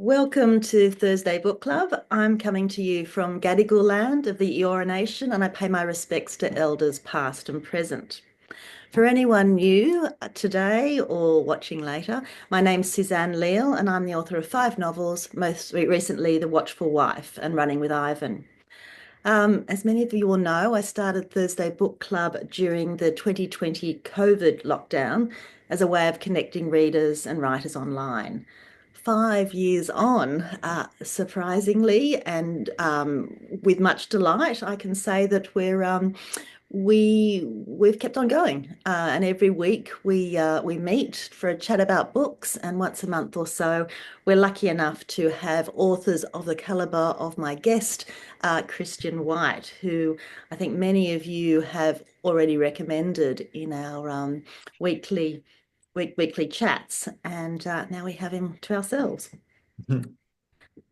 Welcome to Thursday Book Club. I'm coming to you from Gadigal land of the Eora Nation, and I pay my respects to elders past and present. For anyone new today or watching later, my name's Suzanne Leal, and I'm the author of 5 novels, most recently The Watchful Wife and Running with Ivan. As many of you will know, I started Thursday Book Club during the 2020 COVID lockdown as a way of connecting readers and writers online. 5 years on, surprisingly, and with much delight, I can say that we've kept on going, and every week we meet for a chat about books, and once a month or so, we're lucky enough to have authors of the caliber of my guest, Christian White, who I think many of you have already recommended in our weekly chats, and now we have him to ourselves.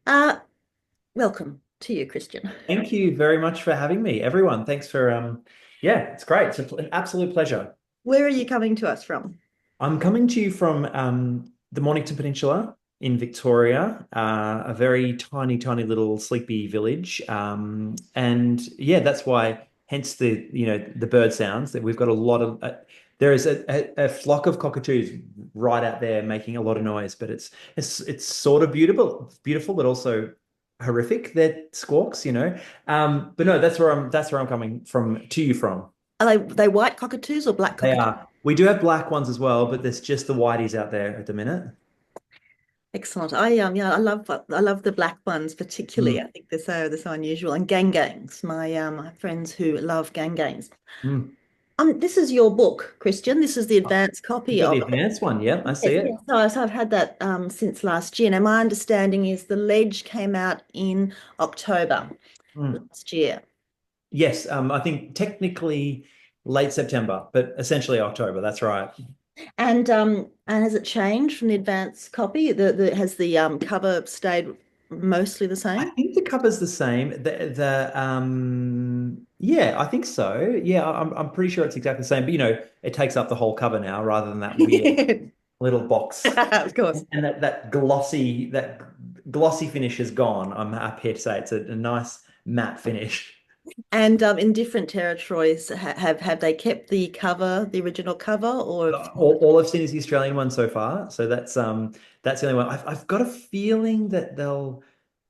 Uh, Welcome to you, Christian. Thank you very much for having me, everyone. Thanks for yeah, it's great. It's an absolute pleasure. Where are you coming to us from? I'm coming to you from the Mornington Peninsula in Victoria, a very tiny, tiny little sleepy village. And yeah, that's why, hence the bird sounds that we've got a lot of. There is a flock of cockatoos right out there making a lot of noise, but it's sort of beautiful, but also horrific. Their squawks. But no, that's where I'm coming from to you from. Are they white cockatoos or black They cockatoos? are. We do have black ones as well, but there's just the whiteys out there at the minute. Excellent. I love the black ones particularly. I Mm, think they're so unusual. And gangs. My friends who love gangs. mm. This is your book, Christian. This is the advanced You've copy got of the it. advanced one. Yep, I see Yes, it. yes. So I've had that since last year. Now my understanding is the Ledge came out in October Mm. last year. Yes, I think technically late September, but essentially October. That's right. And has it changed from the advanced copy? Has the cover stayed mostly the I same? think the cover's the same. Yeah, I think so. Yeah, I'm pretty sure it's exactly the same. But it takes up the whole cover now rather than that weird little box. Of course. And that glossy finish is gone. I'm happy to say it's a nice matte finish. And in different territories, have they kept the cover, the original cover, or All I've seen is the Australian one so far, so that's the only one. I've got a feeling that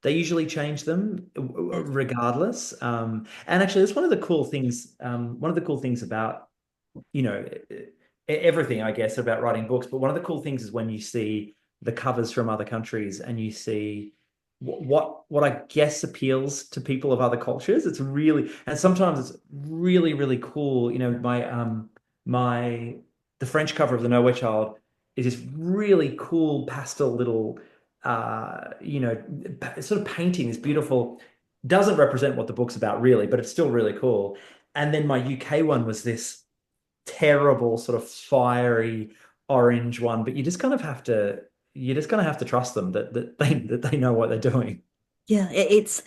they usually change them regardless. And actually, that's one of the cool things. One of the cool things about everything, I guess, about writing books. But one of the cool things is when you see the covers from other countries and you see what I guess appeals to people of other cultures. It's really, and sometimes it's really, really cool. My the French cover of The Nowhere Child is this really cool pastel little sort of painting, this beautiful, doesn't represent what the book's about really, but it's still really cool. And then my UK one was this terrible sort of fiery orange one, but you just kind of have to trust them that they know what they're doing. yeah, it's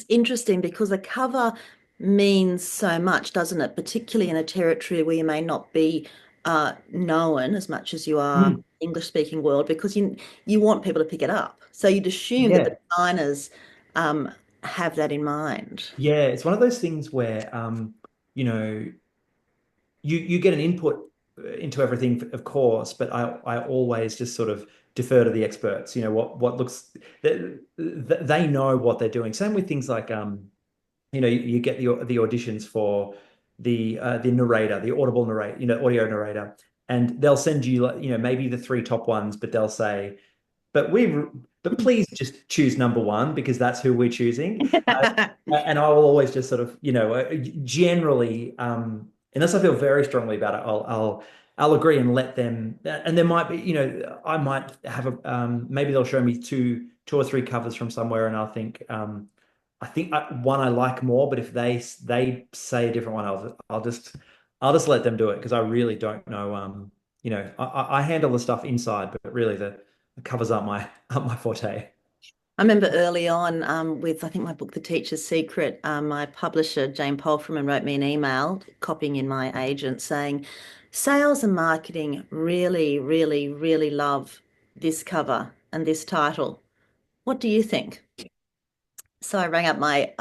interesting because a cover means so much, doesn't it? Particularly in a territory where you may not be known as much as you are Mm. English speaking world, because you want people to pick it up. So you'd assume that the Yeah. designers um, have that in mind. Yeah, it's one of those things where you know, you get an input into everything, of course, but I always just sort of defer to the experts. What looks they know what they're doing. Same with things like you get the auditions for the narrator, the audible narrator, audio narrator, and they'll send you like, maybe the three top ones, but they'll say, but but please just choose number one because that's who we're choosing. And I will always just sort of, generally, unless I feel very strongly about it, I'll agree and let them. And there might be, I might have maybe they'll show me two or three covers from somewhere, and I think one I like more. But if they say a different one, I'll just let them do it because I really don't know. I handle the stuff inside, but really the covers aren't my forte. I remember early on with, I think, my book, The Teacher's Secret, my publisher, Jane Polframan, wrote me an email copying in my agent saying, sales and marketing really, really, really love this cover and this title. What do you think? So I rang up my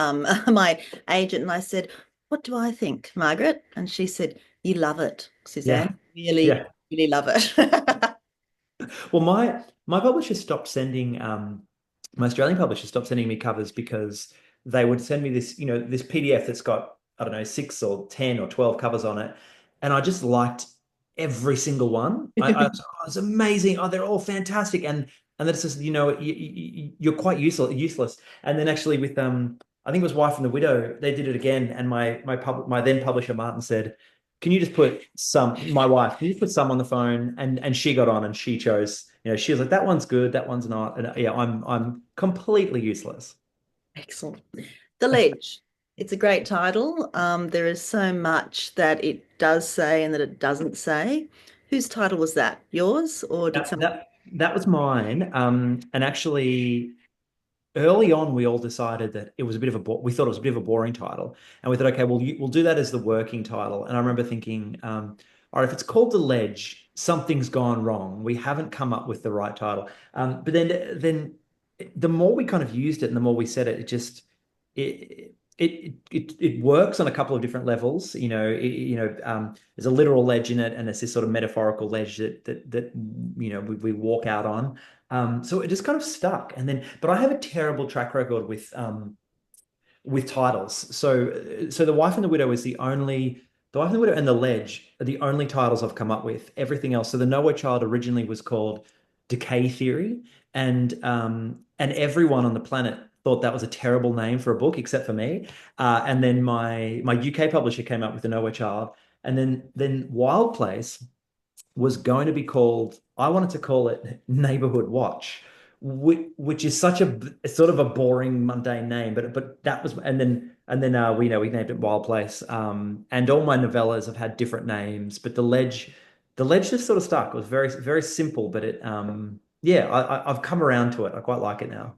my agent and I said, "What do I think, Margaret?" And she said, "You love it, Suzanne. Yeah. Really, Yeah. really love it." Well, my publisher stopped sending my Australian publisher stopped sending me covers because they would send me this, this PDF that's got, I don't know, 6 or 10 or 12 covers on it. And I just liked every single one. Oh, it's amazing. Oh, they're all fantastic. And then it's just, you're quite useless. And then actually with I think it was Wife and the Widow, they did it again. And my then publisher Martin said, can you just put my wife, can you just put some on the phone? And she got on and she chose, she was like, that one's good, that one's not. And yeah, I'm completely useless. Excellent. The Ledge. It's a great title. There is so much that it does say and that it doesn't say. Whose title was that? Yours, or did That someone? that that was mine. And actually early on, we all decided that it was a bit of a we thought it was a bit of a boring title, and we thought, okay, well, we'll do that as the working title. And I remember thinking, all right, if it's called The Ledge, something's gone wrong. We haven't come up with the right title. But then the more we kind of used it and the more we said it, it works on a couple of different levels. There's a literal ledge in it, and it's this sort of metaphorical ledge that we walk out on. So it just kind of stuck. But I have a terrible track record with titles. So The Wife and the Widow is The Wife and the Widow and The Ledge are the only titles I've come up with. Everything else. So The Nowhere Child originally was called Decay Theory, and everyone on the planet thought that was a terrible name for a book, except for me. And then my UK publisher came up with The Nowhere Child, and then Wild Place was going to be called, I wanted to call it Neighborhood Watch, which is such a sort of a boring, mundane name, but that was, and then we named it Wild Place. And all my novellas have had different names, but the ledge just sort of stuck. It was very very simple, but yeah, I've come around to it. I quite like it now.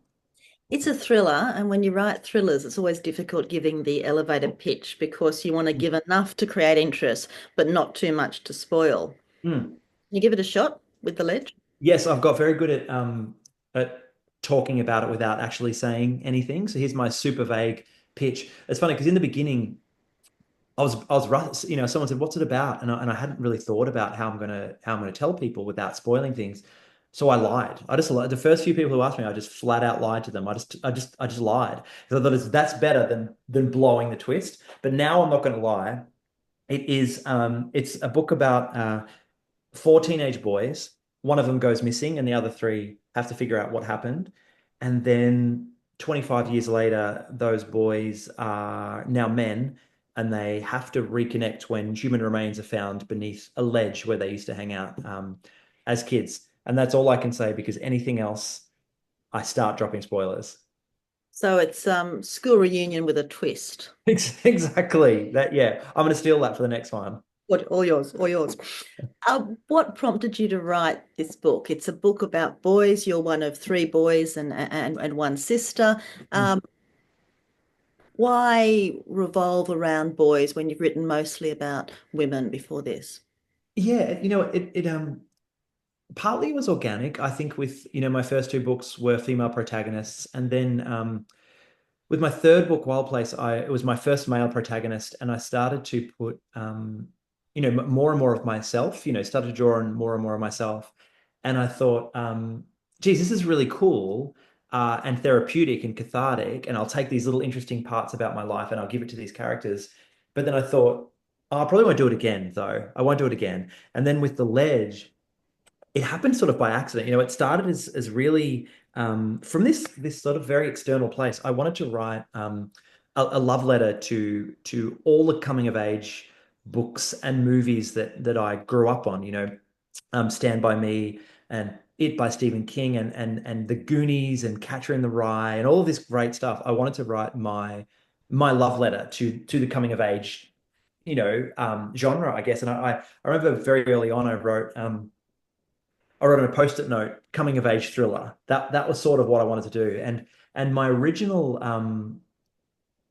It's a thriller, and when you write thrillers, it's always difficult giving the elevator pitch because you want to give enough to create interest, but not too much to spoil. Hmm. You give it a shot with The Ledge? Yes, I've got very good at talking about it without actually saying anything. So here's my super vague pitch. It's funny because in the beginning, someone said, "What's it about?" And I hadn't really thought about how I'm gonna tell people without spoiling things. So I lied. I just lied. The first few people who asked me, I just flat out lied to them. I just lied because I thought that's better than blowing the twist. But now I'm not going to lie. It's a book about four teenage boys. One of them goes missing, and the other three have to figure out what happened. And then 25 years later, those boys are now men, and they have to reconnect when human remains are found beneath a ledge where they used to hang out as kids. And that's all I can say because anything else, I start dropping spoilers. So it's school reunion with a twist. Exactly. That, yeah. I'm going to steal that for the next one. What, all yours, all yours. What prompted you to write this book? It's a book about boys. You're one of three boys and one sister. Um, why revolve around boys when you've written mostly about women before this? Yeah, it partly it was organic. I think with, my first two books were female protagonists, and then with my third book, Wild Place, it was my first male protagonist, and I started to put more and more of myself, started to draw on more and more of myself. And I thought, geez, this is really cool and therapeutic and cathartic, and I'll take these little interesting parts about my life and I'll give it to these characters. But then I thought, oh, I probably won't do it again, though. I won't do it again. And then with The Ledge, it happened sort of by accident. It started as really from this sort of very external place. I wanted to write a love letter to all the coming of age books and movies that I grew up on. Stand by Me and It by Stephen King and The Goonies and Catcher in the Rye and all of this great stuff. I wanted to write my love letter to the coming of age, genre, I guess. And I remember very early on, I wrote on a post-it note, coming of age thriller. That was sort of what I wanted to do. And my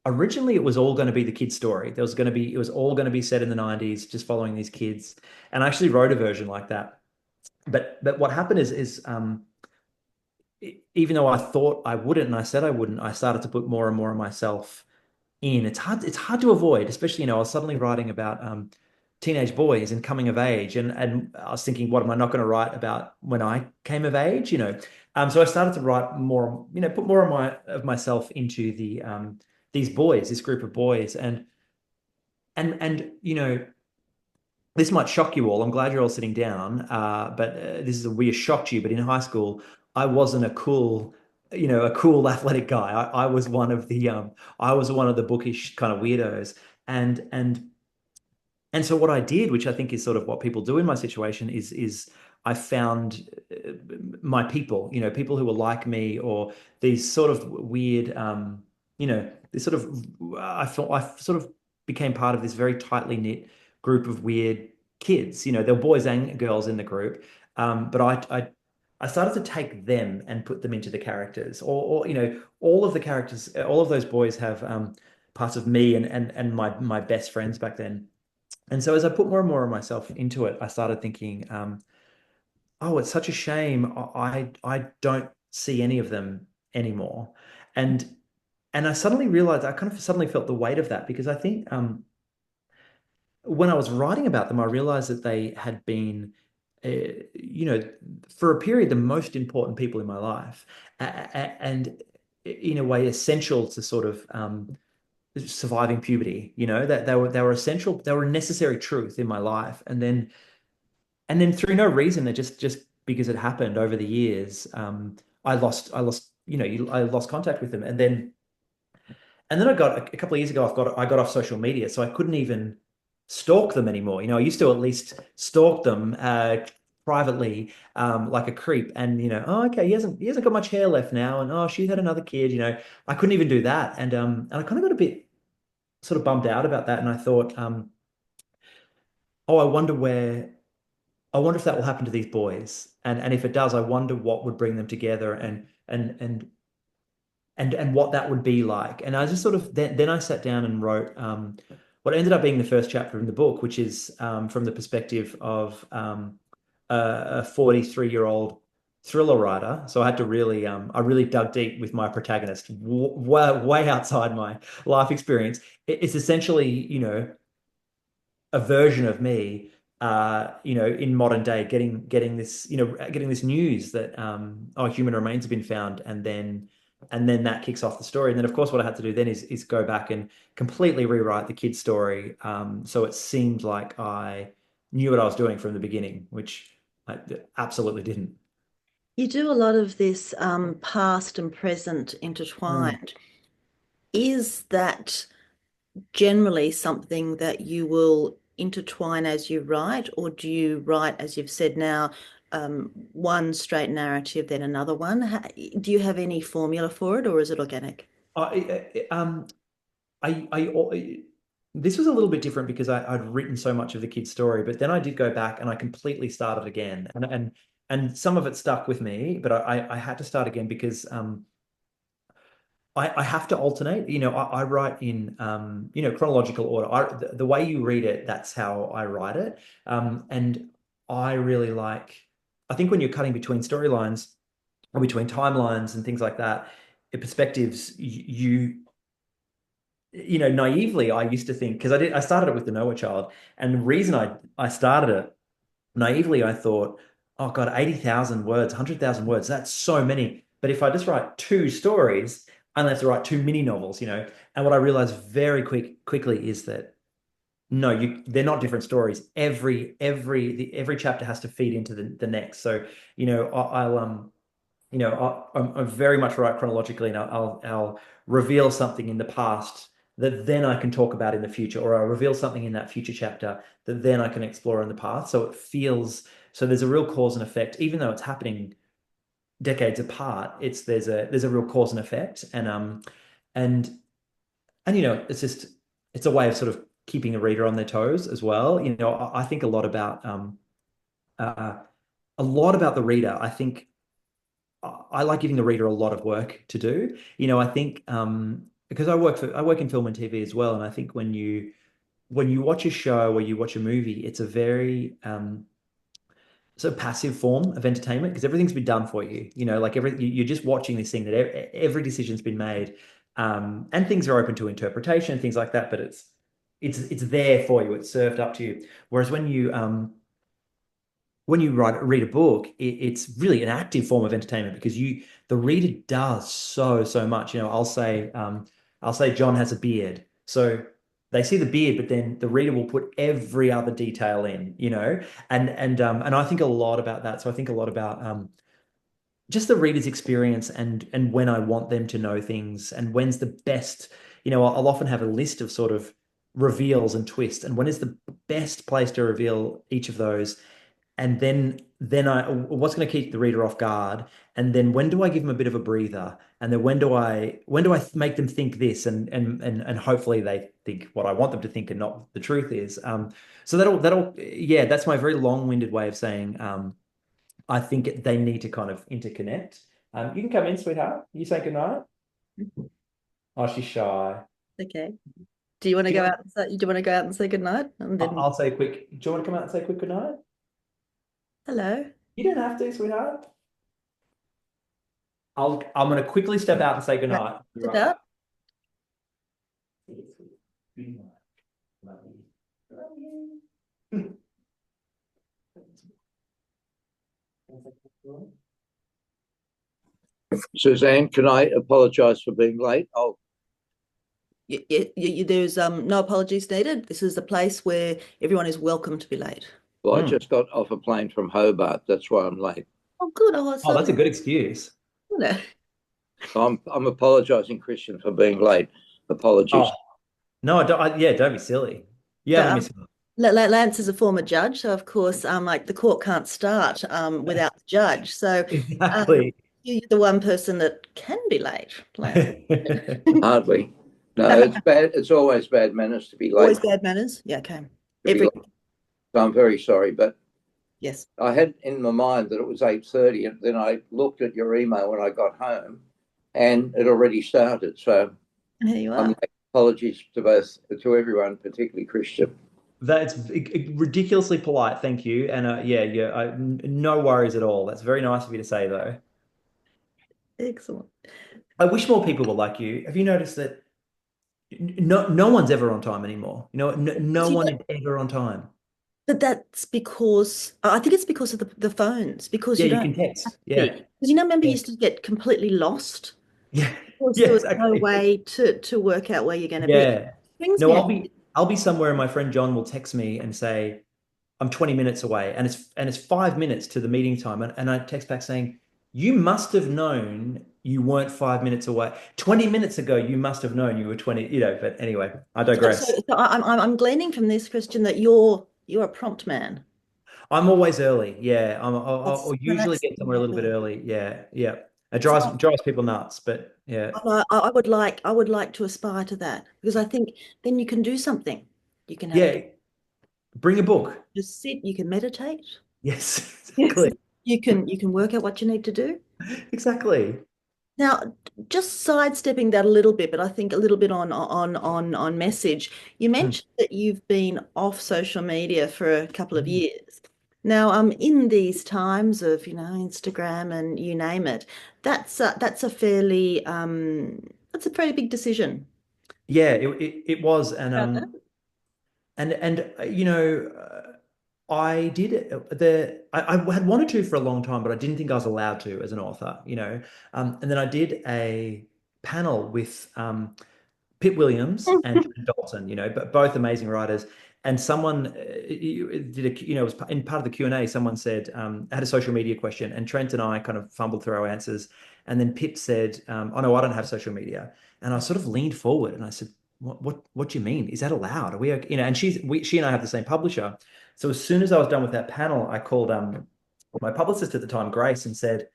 originally it was all going to be the kid's story. It was all going to be set in the 90s, just following these kids. And I actually wrote a version like that. But what happened is even though I thought I wouldn't, and I said I wouldn't, I started to put more and more of myself in. It's hard to avoid, especially, I was suddenly writing about teenage boys and coming of age, and I was thinking, what am I not going to write about when I came of age, so I started to write more, put more of myself into these boys, this group of boys, and this might shock you all. I'm glad you're all sitting down, but this is a weird shock to you. But in high school, I wasn't a cool athletic guy. I was one of the bookish kind of weirdos, and and so what I did, which I think is sort of what people do in my situation, is I found my people, people who were like me, or these sort of weird, this sort of I felt I sort of became part of this very tightly knit group of weird kids. There were boys and girls in the group, but I started to take them and put them into the characters, or all of the characters, all of those boys have parts of me and my best friends back then. And so as I put more and more of myself into it, I started thinking, oh, it's such a shame. I don't see any of them anymore. And and I suddenly realized, I kind of suddenly felt the weight of that, because I think when I was writing about them, I realized that they had been, uh, you know, for a period, the most important people in my life, and in a way essential to sort of surviving puberty. That they were essential, they were a necessary truth in my life. And then through no reason, just because it happened over the years, I lost I lost contact with them. And then I got a couple of years ago, I got off social media, so I couldn't even stalk them anymore. I used to at least stalk them privately, like a creep. And oh, okay, he hasn't got much hair left now, and oh, she's had another kid. I couldn't even do that, and I kind of got a bit sort of bummed out about that. And I thought, oh, I wonder if that will happen to these boys, and if it does, I wonder what would bring them together, and what that would be like. And I just sort of then I sat down and wrote what ended up being the first chapter in the book, which is from the perspective of a 43-year-old thriller writer. So I really dug deep with my protagonist, way outside my life experience. It's essentially, a version of me, in modern day, getting this news that oh, human remains have been found, and then that kicks off the story. And then, of course, what I had to do then is go back and completely rewrite the kid's story, so it seemed like I knew what I was doing from the beginning, which I absolutely didn't. You do a lot of this past and present Mm. intertwined. Is that generally something that you will intertwine as you write, or do you write, as you've said now, one straight narrative, then another one? Do you have any formula for it, or is it organic? I this was a little bit different because I'd written so much of the kid's story, but then I did go back and I completely started again, and some of it stuck with me, but I had to start again because I have to alternate. I write in chronological order. The way you read it, that's how I write it, and I really like. I think when you're cutting between storylines or between timelines and things like that, perspectives, naively, I used to think, because I started it with the Noah Child, and the reason I started it naively, I thought, oh God, 80,000 words, 100,000 words, that's so many. But if I just write two stories, I only have to write two mini novels. And what I realized very quickly is that no, they're not different stories. Every chapter has to feed into the next. So, I'll I'm very much right chronologically, and I'll reveal something in the past that then I can talk about in the future, or I'll reveal something in that future chapter that then I can explore in the past. So it feels, so there's a real cause and effect, even though it's happening decades apart. There's a real cause and effect, and it's a way of sort of keeping the reader on their toes as well. I think uh, a lot about the reader. I think I like giving the reader a lot of work to do. I think because I work in film and TV as well, and I think when you watch a show or you watch a movie, it's a very so passive form of entertainment because everything's been done for you. Like you're just watching this thing that every decision's been made, and things are open to interpretation, things like that. But it's there for you. It's served up to you. Whereas when you read a book, it's really an active form of entertainment because the reader does so much. I'll say John has a beard, so they see the beard, but then the reader will put every other detail in, and I think a lot about that. So I think a lot about just the reader's experience and when I want them to know things and when's the best. I'll often have a list of sort of reveals and twists, and when is the best place to reveal each of those, and then I what's going to keep the reader off guard, and then when do I give them a bit of a breather, and then when do I make them think this, and hopefully they think what I want them to think and not the truth is. So that'll yeah, that's my very long-winded way of saying I think they need to kind of interconnect. You can come in, sweetheart. You say goodnight. Oh, she's shy. Okay. Do you want to Do you go want, out and say, do you want to go out and say goodnight? And then I'll say a quick. Do you want to come out and say a quick goodnight? hello. You don't have to, sweetheart. I'm going to quickly step out and say Right. goodnight. Be Sit right back. up. Good night. Love you. Love you. Suzanne, can I apologise for being late? Oh, There's no apologies needed. This is a place where everyone is welcome to be late. well, I Mm. just got off a plane from Hobart. That's why I'm late. Oh, good. Oh, Oh, so that's a good excuse. good. I'm apologising, Christian, for being late. Oh, Apologies. no, yeah, don't be silly. You But haven't missed one. Lance is a former judge, so of course, like the court can't start without the judge. So um, Exactly. you're the one person that can be late, Lance. Hardly. No, it's bad. It's always bad manners to be late. Always bad manners. Yeah, okay. To be Every late. So I'm very sorry, but yes. I had in my mind that it was 8:30, and then I looked at your email when I got home, and it already started. So And here you I'm are. late. Apologies to everyone, particularly Christian. That's ridiculously polite. Thank you. And yeah, no worries at all. That's very nice of you to say, though. Excellent. I wish more people were like you. Have you noticed that no one's ever on time anymore? No You one know, is ever on time. but that's because I think it's because of the phones, because Yeah, you you don't can text. see. Yeah. Because remember, you Yeah. used to get completely lost Yeah. because Yeah, there was no exactly. way to work out where you're going to be. Yeah. Brings No, me I'll be somewhere and my friend John will text me and say, I'm 20 minutes away, and it's 5 minutes to the meeting time. And I text back saying, you must have known you weren't 5 minutes away. 20 minutes ago, you must have known you were 20, but anyway, I digress. so I'm gleaning from this, Christian, that you're a prompt man. I'm always early. Yeah. I'll usually That's get somewhere a little bit early. Yeah. Yeah. It so drives people nuts, but yeah. I would like to aspire to that because I think then you can do something. You can have a Yeah. Bring a book. just sit, you can meditate. Yes, Yes. exactly. You can work out what you need to do. Exactly. Now, just sidestepping that a little bit, but I think a little bit on message. You Hmm. mentioned that you've been off social media for a couple of Hmm. years. Now, in these times of, Instagram and you name it, that's a pretty big decision. Yeah, it was. And About that? I did I had wanted to for a long time, but I didn't think I was allowed to as an author. And then I did a panel with Pitt Williams and Trent Dalton, but both amazing writers. And someone did it was in part of the Q&A, someone said, had a social media question, and Trent and I kind of fumbled through our answers. And then Pitt said, oh no, I don't have social media. And I sort of leaned forward and I said, what do you mean? Is that allowed? Are we okay? And she and I have the same publisher. So as soon as I was done with that panel, I called my publicist at the time, Grace, and said,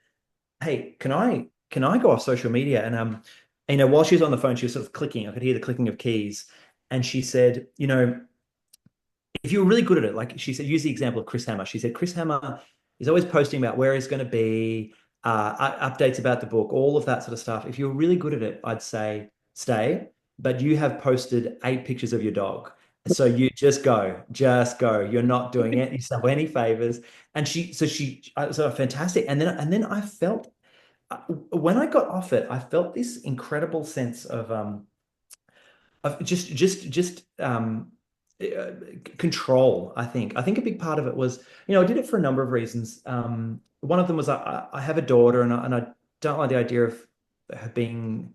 hey, can I go off social media? And while she was on the phone, she was sort of clicking. I could hear the clicking of keys. And she said, if you were really good at it, like she said, use the example of Chris Hammer. She said, Chris Hammer is always posting about where he's going to be, updates about the book, all of that sort of stuff. If you're really good at it, I'd say stay, but you have posted 8 pictures of your dog. So you just go. You're not doing yourself any favors. And she so fantastic. And then I felt when I got off it, I felt this incredible sense of just control. I think a big part of it was, I did it for a number of reasons. One of them was I have a daughter, and I don't like the idea of her being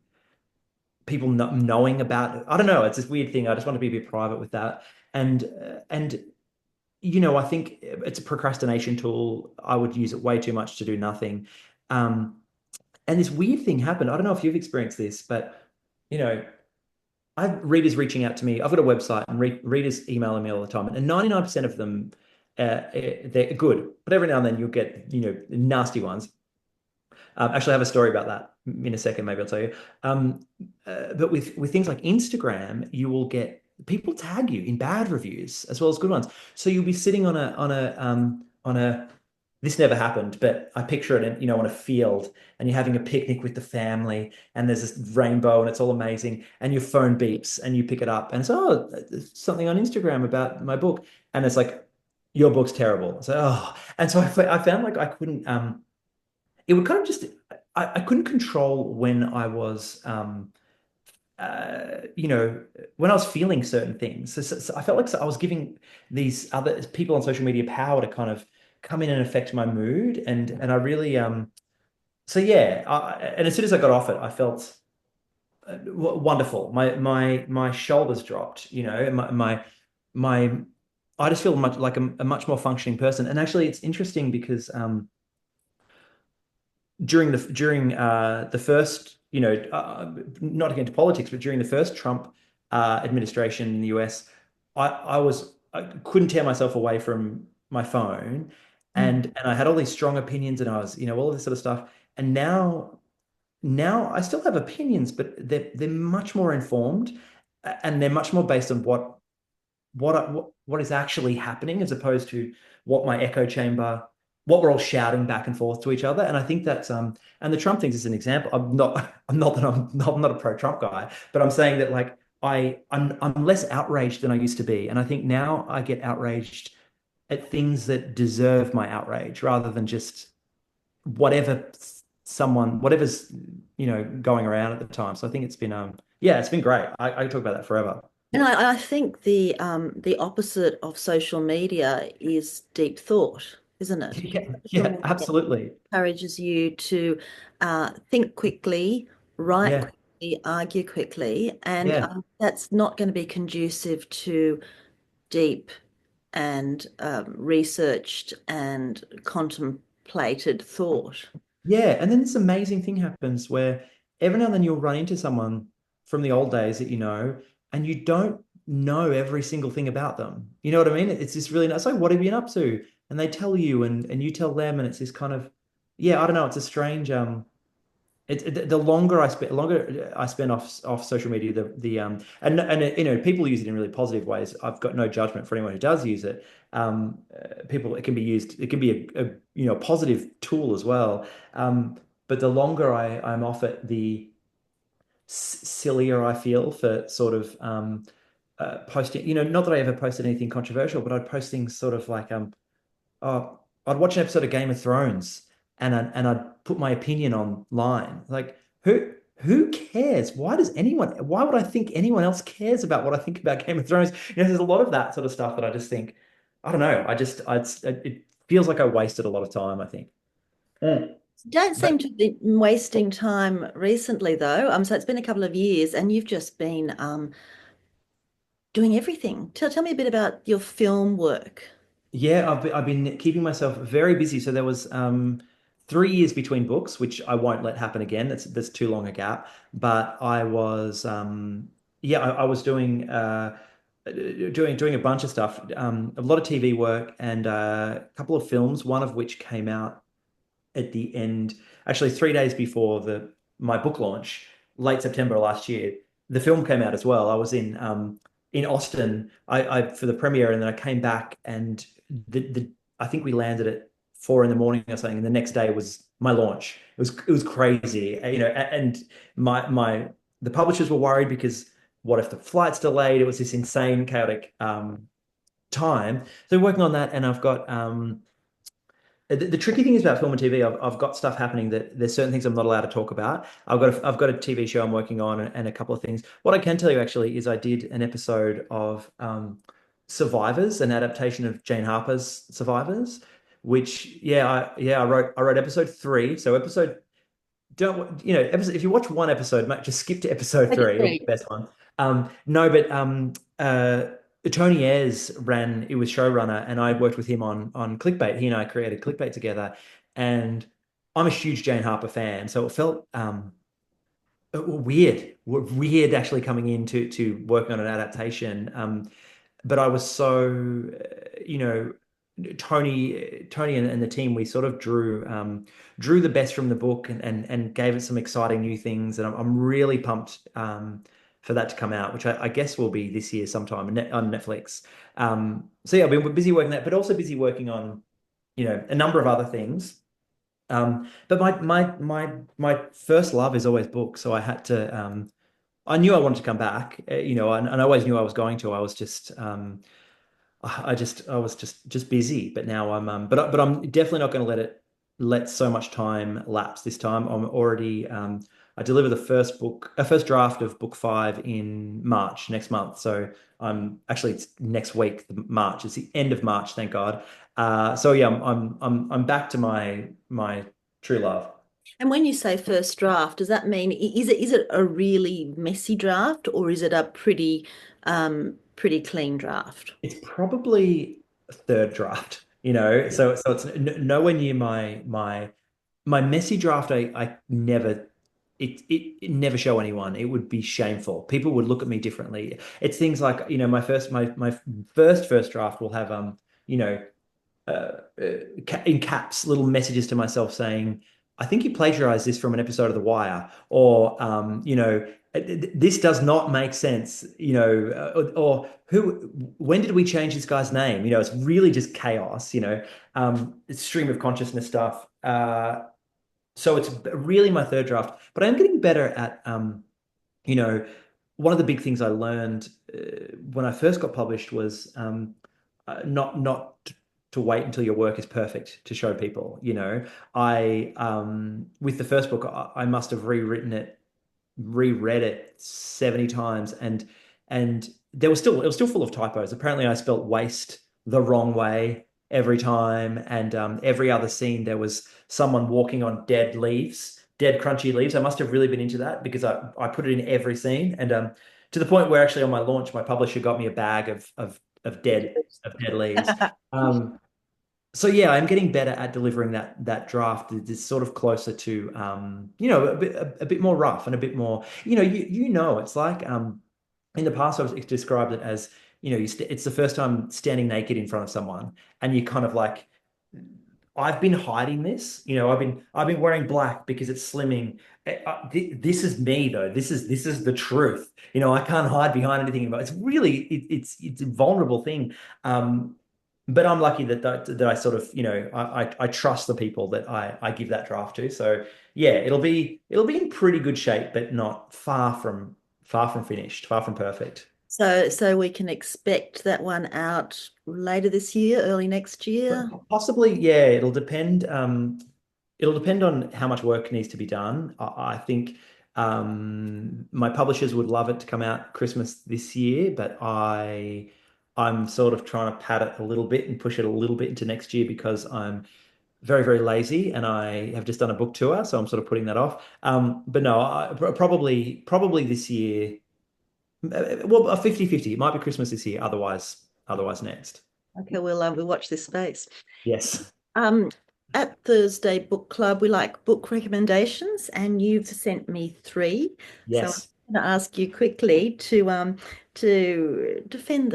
people not knowing about it. I don't know. It's this weird thing. I just want to be a bit private with that. And I think it's a procrastination tool. I would use it way too much to do nothing. Um, and this weird thing happened. I don't know if you've experienced this, but you know, I have readers reaching out to me. I've got a website, and readers emailing me all the time, and 99% of them, they're good. But every now and then you'll get, nasty ones. Actually, I have a story about that in a second. Maybe I'll tell you. But with things like Instagram, you will get people tag you in bad reviews as well as good ones. So you'll be sitting on a this never happened, but I picture it in, on a field, and you're having a picnic with the family, and there's this rainbow, and it's all amazing, and your phone beeps, and you pick it up, and it's, oh, there's something on Instagram about my book, and it's like, your book's terrible. So, oh, and so I found like I couldn't, it would kind of just, I couldn't control when I was, when I was feeling certain things. So I felt like I was giving these other people on social media power to kind of come in and affect my mood, and I really, so yeah, and as soon as I got off it, I felt wonderful. My shoulders dropped, my I just feel much like a much more functioning person. And actually, it's interesting because during the first, not to get into politics, but during the first Trump administration in the US, I couldn't tear myself away from my phone, and I had all these strong opinions, and I was, all of this sort of stuff. And now I still have opinions, but they're much more informed, and they're much more based on what is actually happening, as opposed to what my echo chamber, what we're all shouting back and forth to each other. And I think that's and the Trump things is an example. I'm not a pro-Trump guy, but I'm saying that, like, I'm less outraged than I used to be. And I think now I get outraged at things that deserve my outrage, rather than just whatever whatever's, going around at the time. So I think it's been yeah, it's been great. I could talk about that forever. And I think the opposite of social media is deep thought, isn't it? Yeah, Social yeah, media absolutely. encourages you to think quickly, write Yeah, quickly, argue quickly, and yeah. that's not going to be conducive to deep and researched and contemplated thought. Yeah, and then this amazing thing happens where every now and then you'll run into someone from the old days that and you don't know every single thing about them. You know what I mean? It's this really nice, like, what have you been up to? And they tell you, and you tell them, and it's this kind of, yeah, I don't know, it's a strange, the longer I spend off social media, and people use it in really positive ways. I've got no judgment for anyone who does use it. People, it can be a positive tool as well. But the longer I'm off it, the sillier I feel for sort of posting. Not that I ever posted anything controversial, but I'd post things sort of like, I'd watch an episode of Game of Thrones, and I'd put my opinion online. Like, who cares? Why would I think anyone else cares about what I think about Game of Thrones? There's a lot of that sort of stuff that I just think, I don't know. It feels like I wasted a lot of time, I think. Mm. Don't But seem to be wasting time recently, though. So it's been a couple of years, and you've just been doing everything. Tell me a bit about your film work. yeah, I've been keeping myself very busy. So there was 3 years between books, which I won't let happen again. That's too long a gap. But I was yeah, I was doing a bunch of stuff, a lot of TV work, and a couple of films. One of which came out at the end, actually 3 days before the my book launch, late September last year. The film came out as well. I was in Austin, I for the premiere, and then I came back, and the I think we landed at 4 in the morning or something, and the next day was my launch. It was crazy, and my the publishers were worried because what if the flight's delayed? It was this insane, chaotic time. So working on that, and I've got the tricky thing is about film and TV. I've got stuff happening that there's certain things I'm not allowed to talk about. I've got a TV show I'm working on, and a couple of things. What I can tell you actually is I did an episode of Survivors, an adaptation of Jane Harper's Survivors, which I wrote episode 3. So episode don't you know episode, if you watch one episode, mate, just skip to episode I 3. just It'll be read. the best one. No, but Tony Ayres it was showrunner, and I worked with him on Clickbait. He and I created Clickbait together, and I'm a huge Jane Harper fan, so it felt weird actually coming in to working on an adaptation. But I was so, Tony and the team, we sort of drew the best from the book, and gave it some exciting new things, and I'm really pumped for that to come out, which I guess will be this year sometime on Netflix. So yeah, I've been busy working that, but also busy working on a number of other things. But my first love is always books, so I had to. I knew I wanted to come back, and I always knew I was going to. I was just busy, but now but I'm definitely not going to let so much time lapse this time. I'm already I deliver the first draft of book 5 in March next month. So it's next week, March. It's the end of March, thank God. So yeah, I'm back to my true love. And when you say first draft, does that mean is it a really messy draft, or is it a pretty clean draft? It's probably a third draft, so it's nowhere near my messy draft. I never it never show anyone. It would be shameful. People would look at me differently. It's things like, my first draft will have you know in caps little messages to myself saying, I think you plagiarized this from an episode of The Wire, or this does not make sense, or who, when did we change this guy's name? It's really just chaos, it's stream of consciousness stuff. So it's really my third draft, but I'm getting better at, you know, one of the big things I learned when I first got published was not to wait until your work is perfect to show people. I with the first book, I must have reread it 70 times, and it was still full of typos. Apparently, I spelt waste the wrong way every time, and every other scene there was someone walking on dead leaves, dead crunchy leaves. I must have really been into that because I put it in every scene, and to the point where actually on my launch, my publisher got me a bag of dead leaves. Um, so yeah, I'm getting better at delivering that draft. It's sort of closer to a bit more rough, and a bit more, it's like in the past I was described it as, it's the first time standing naked in front of someone, and you kind of like, I've been hiding this. I've been wearing black because it's slimming. This is me though. This is the truth. I can't hide behind anything. But it's really it's a vulnerable thing. But I'm lucky that I sort of, I trust the people that I give that draft to. So yeah, it'll be in pretty good shape, but not far from finished, far from perfect. So we can expect that one out later this year, early next year. Possibly, yeah. It'll depend on how much work needs to be done. I think my publishers would love it to come out Christmas this year, but I'm sort of trying to pad it a little bit and push it a little bit into next year because I'm very, very lazy, and I have just done a book tour, so I'm sort of putting that off. But no, probably this year. Well, a 50-50. It might be Christmas this year, otherwise next. Okay, we'll watch this space. Yes. Um, at Thursday Book Club, we like book recommendations, and you've sent me 3. So Yes. I'm going to ask you quickly to defend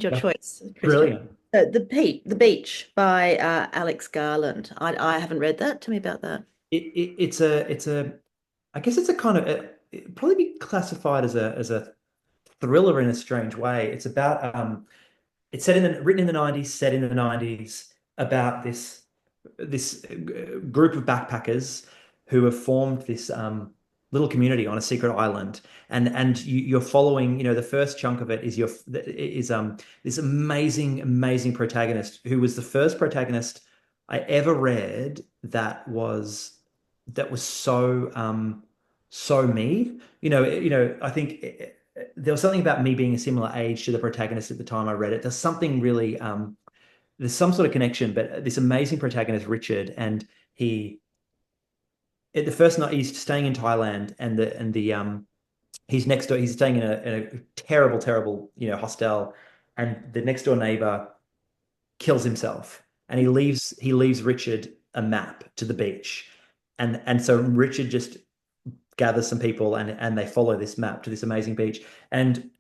your Yeah. choice, Christian. Brilliant. The Beach by Alex Garland. I haven't read that. Tell me about that. It's a I guess it's a kind of it'd probably be classified as a thriller in a strange way. It's written in the 90s, set in the 90s, about this group of backpackers who have formed this little community on a secret island, and you're following. The first chunk of it is this amazing protagonist who was the first protagonist I ever read that was so me. I think there was something about me being a similar age to the protagonist at the time I read it. There's something really there's some sort of connection, but this amazing protagonist, Richard, and he at the first night he's staying in Thailand, and he's next door. He's staying in a terrible, hostel, and the next door neighbor kills himself, and he leaves Richard a map to the beach, and so Richard just gathers some people, and they follow this map to this amazing beach, and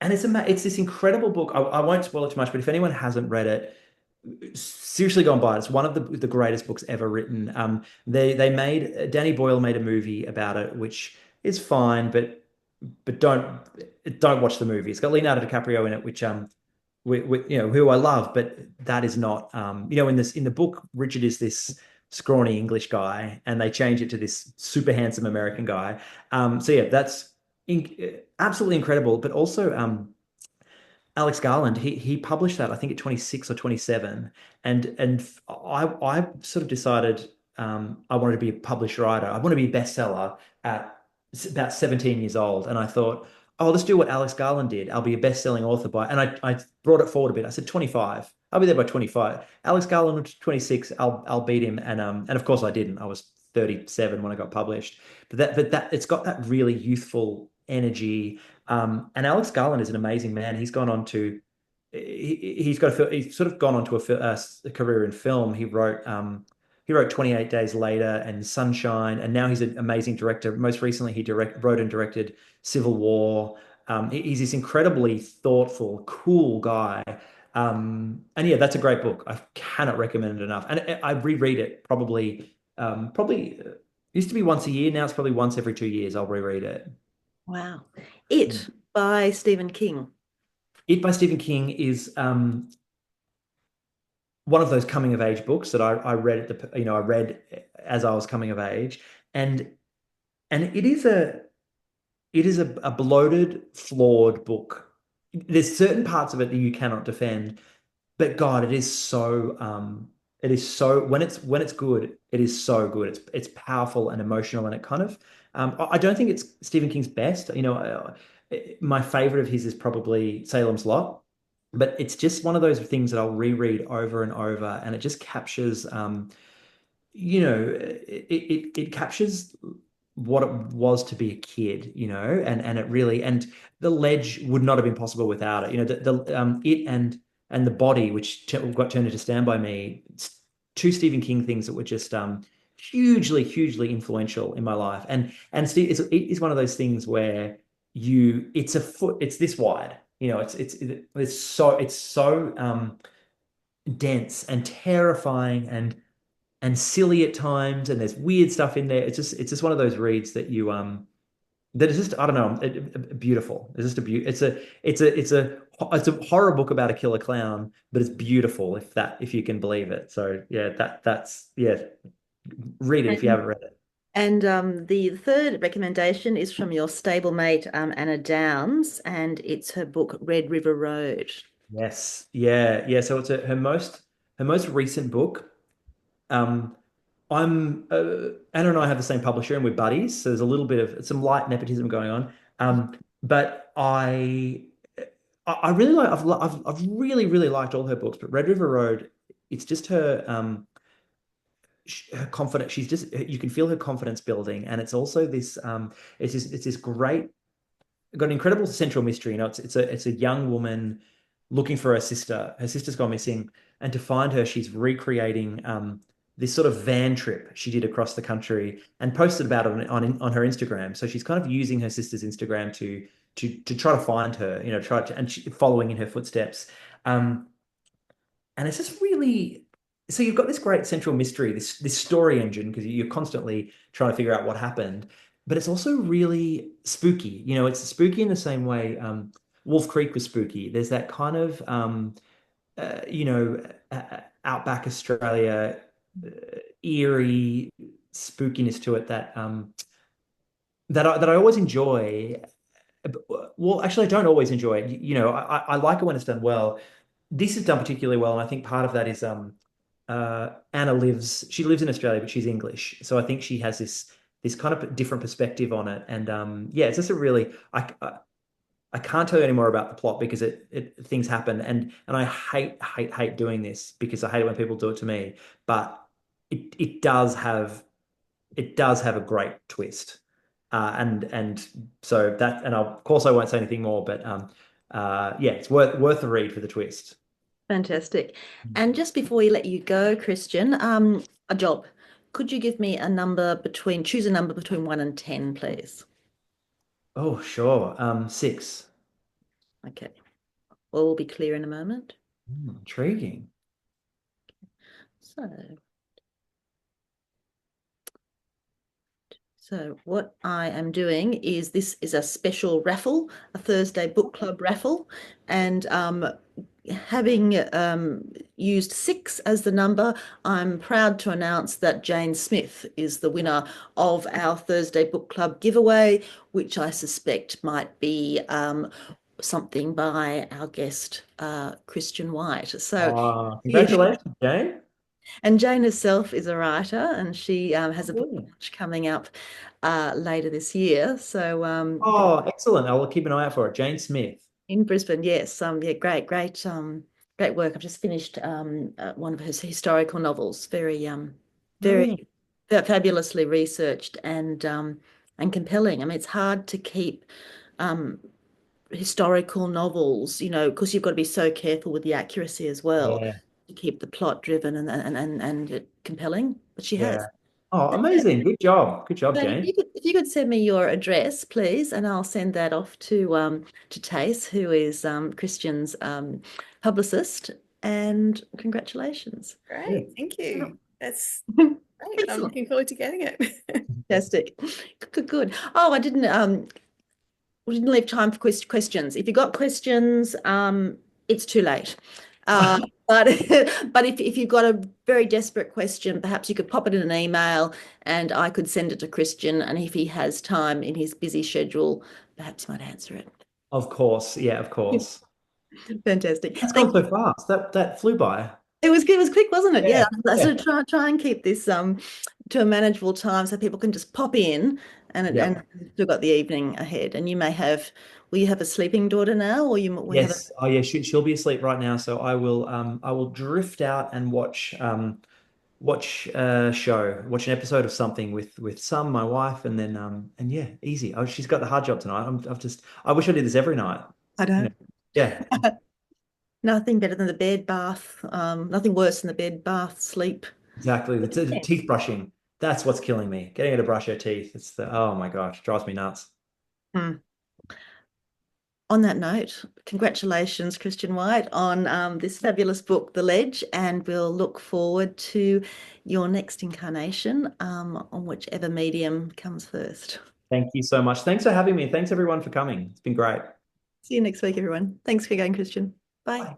it's this incredible book. I won't spoil it too much, but if anyone hasn't read it, seriously go and buy it. It's one of the greatest books ever written. They made Danny Boyle made a movie about it, which is fine, but don't watch the movie. It's got Leonardo DiCaprio in it, which who I love, but that is not in the book, Richard is this scrawny English guy, and they change it to this super handsome American guy. So yeah, that's absolutely incredible. But also, Alex Garland, he published that I think at 26 or 27, and I sort of decided I wanted to be a published writer. I want to be a bestseller at about 17 years old, and I thought, oh, let's do what Alex Garland did. I'll be a best-selling author by, and I brought it forward a bit. I said 25. I'll be there by 25. Alex Garland was 26. I'll beat him, and of course I didn't. I was 37 when I got published. But that it's got that really youthful energy. And Alex Garland is an amazing man. He's gone on to he's sort of gone on to a career in film. He wrote 28 Days Later and Sunshine, and now he's an amazing director. Most recently, he wrote and directed Civil War. He's this incredibly thoughtful, cool guy. And yeah, that's a great book. I cannot recommend it enough. And I reread it probably used to be once a year. Now it's probably once every 2 years. I'll reread it. Wow. It by Stephen King. It by Stephen King is one of those coming of age books that I read I read as I was coming of age, and it is a bloated, flawed book. There's certain parts of it that you cannot defend, but God, it is so when it's good, it is so good. It's powerful and emotional, and it kind of I don't think it's Stephen King's best. My favorite of his is probably Salem's Lot, but it's just one of those things that I'll reread over and over, and it just captures it captures what it was to be a kid, and it really, and The Ledge would not have been possible without it. It and The Body, which got turned into Stand By Me, two Stephen King things that were just hugely influential in my life. And Steve, it is one of those things where it's this wide, it's so dense and terrifying and silly at times, and there's weird stuff in there. It's just one of those reads that is just, I don't know, beautiful. It's just a beauty. It's a horror book about a killer clown, but it's beautiful if you can believe it. So yeah, that's yeah, read it if you haven't read it. And the third recommendation is from your stablemate, Anna Downs, and it's her book, Red River Road. Yes, yeah. So it's her most recent book. Um, Anna and I have the same publisher, and we're buddies. So there's a little bit of some light nepotism going on. But I really like. I've really liked all her books, but Red River Road, it's just her confidence. She's just, you can feel her confidence building, and it's also this it's this great, got an incredible central mystery. It's a young woman looking for her sister. Her sister's gone missing, and to find her, she's recreating this sort of van trip she did across the country and posted about it on her Instagram. So she's kind of using her sister's Instagram to try to find her, following in her footsteps. Um, and it's just really, so you've got this great central mystery, this story engine, because you're constantly trying to figure out what happened, but it's also really spooky. It's spooky in the same way Wolf Creek was spooky. There's that kind of outback Australia eerie spookiness to it that that I always enjoy. Well, actually, I don't always enjoy it. You know, I like it when it's done well. This is done particularly well, and I think part of that is Anna she lives in Australia, but she's English, so I think she has this kind of different perspective on it. And yeah, it's just a really I can't tell you any more about the plot because it things happen, and I hate doing this because I hate it when people do it to me. But it does have a great twist, and so that, and of course I won't say anything more, but yeah, it's worth the read for the twist. Fantastic. And just before we let you go, Christian, a job. Could you give me a number choose a number between 1 and 10, please? Oh, sure. Six. Okay. All will be clear in a moment. Intriguing. So, so what I am doing is this is a special raffle, a Thursday book club raffle, and having used 6 as the number, I'm proud to announce that Jane Smith is the winner of our Thursday book club giveaway, which I suspect might be something by our guest, Christian White. So, yeah, Congratulations, Jane. and Jane herself is a writer, and she has a book Oh, launch coming up later this year. So, oh, excellent. I'll keep an eye out for it. Jane Smith. in Brisbane, yes, yeah, great work. I've just finished one of her historical novels, very Mm, fabulously researched and compelling. I mean, it's hard to keep um, historical novels, because you've got to be so careful with the accuracy as well yeah, to keep the plot driven and compelling. But she has. yeah. Oh, amazing. Good job. Good job, So Jane. if you could send me your address, please, and I'll send that off to Tace, who is Christian's publicist. And congratulations. Yeah. Great, thank you. That's great. I'm Excellent. looking forward to getting it. Fantastic. Good, good. Oh, I didn't we didn't leave time for questions. If you got questions, it's too late. But but if you've got a very desperate question, perhaps you could pop it in an email and I could send it to Christian. And if he has time in his busy schedule, perhaps he might answer it. Of course. Yeah, of course. Fantastic. That's Thank gone you. so fast. That flew by. It was quick, wasn't it? Yeah. Yeah. So Yeah. try and keep this to a manageable time so people can just pop in and Yep. still got the evening ahead. And will you have a sleeping daughter now, or we have a Yes. Oh, yeah. She'll be asleep right now, so I will drift out and watch a show, watch an episode of something with Sam, my wife, and then and yeah, easy. Oh, she's got the hard job tonight. I wish I did this every night. I You know, don't. yeah, Nothing better than the bed bath. Nothing worse than the bed bath sleep. exactly. The teeth brushing. That's what's killing me. Getting her to brush her teeth. It's the oh my gosh, drives me nuts. Hmm. On that note, congratulations, Christian White, on this fabulous book, The Ledge, and we'll look forward to your next incarnation on whichever medium comes first. Thank you so much. Thanks for having me. Thanks everyone for coming. It's been great. See you next week, everyone. Thanks for going, Christian. Bye. Bye.